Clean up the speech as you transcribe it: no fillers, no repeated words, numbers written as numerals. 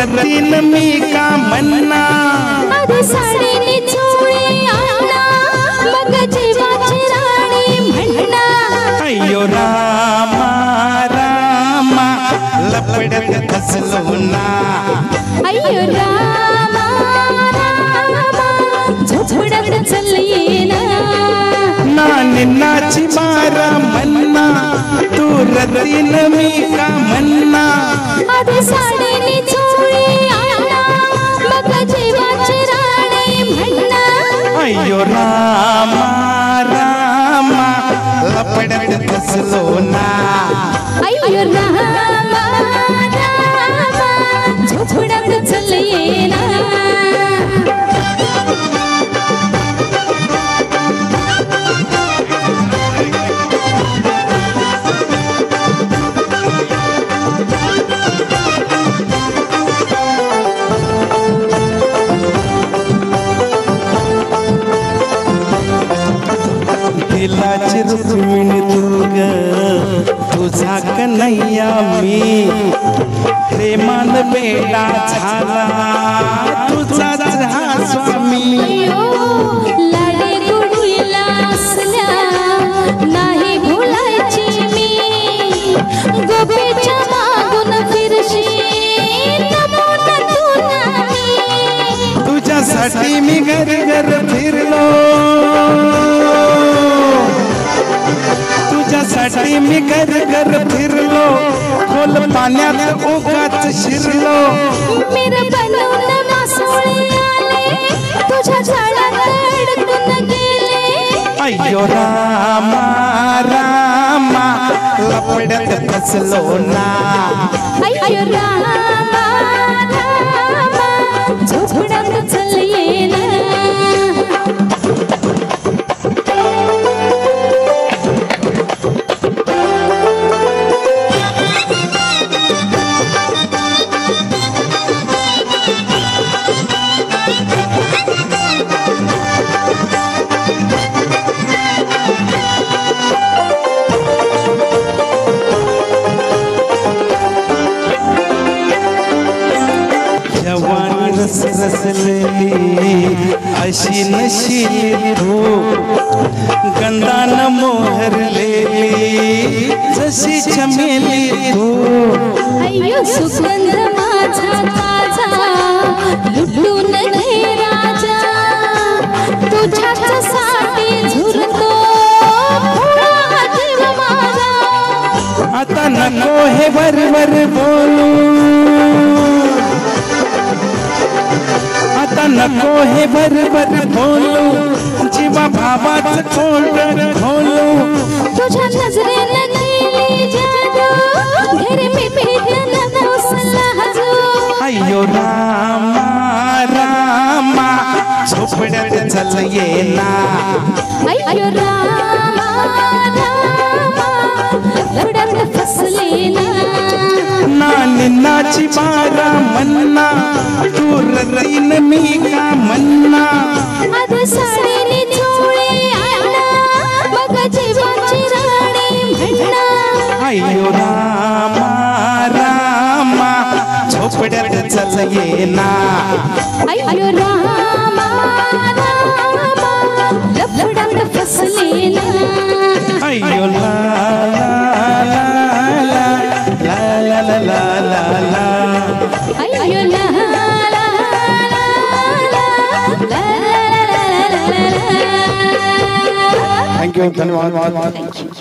रतीन मी का म्हणना आधी साडीने चोळी आणा मग जीवाची राणी म्हणना अय्यो रामा रामा लपड्यात फसलो ना अय्यो रामा रामा झोपड्यात चालली ना निन्नाची मारा म्हणना तू रतीन मी का म्हणना आधी साडीने चोळी आणा मग जीवाची राणी म्हणना अय्यो रामा रामा लपड्यात फसलो ना अय्यो रामा रामा झोपड्यात चालली ना दिलाची रुक्मिणी तू ग तुझा कन्हैया मी प्रेमान बेडा झाला तुझा स्वामी लाडे गुडीला असल्या नाही भुलायची मी गोपीच्या मागून फिरशी नमून तू नाही तुझ्यासाठी मी घर घर फिरलो तुझ्यासाठी मी घर घर फिरलो खोल पाण्यात ओघात शिरलो मेरे बनवून मासोळी आले तुझ्या झाडात अडकून गेले अय्यो रामा रामा लपड्यात फसलो ना अय्यो रामा रामा झोपड्यात चालली ना रसलेली अशी नशीली तू गंधान मोहरलेली जशी चमेली तू अय्यो सुगंध माझा ताजा लुटून घे राजा तुझ्याच साठी झुरतो फुला जीव माझा आता नको हे वरवर बोलू आता नको हे बरबर बोलू जीवा भावात खोल खोलू तुझ्या नजरेनं गेली जादू घर में भेटला नवसला हजू अय्यो रामा रामा झोपड्यात चालये ना अय्यो रामा रामा लपड्यात फसले ना निन्नाची मारा म्हणना तू रतीन मी का म्हणना आधी साडीने चोळी आणा मग जीवाची राणी म्हणना अय्यो रामा रामा झोपड्यात चालये ना अय्यो रामा रामा लपड्यात फसले ना अय्यो ला ला ला ला ला ला ला ला अय्यो ला ला थैंक यू धन्यवाद।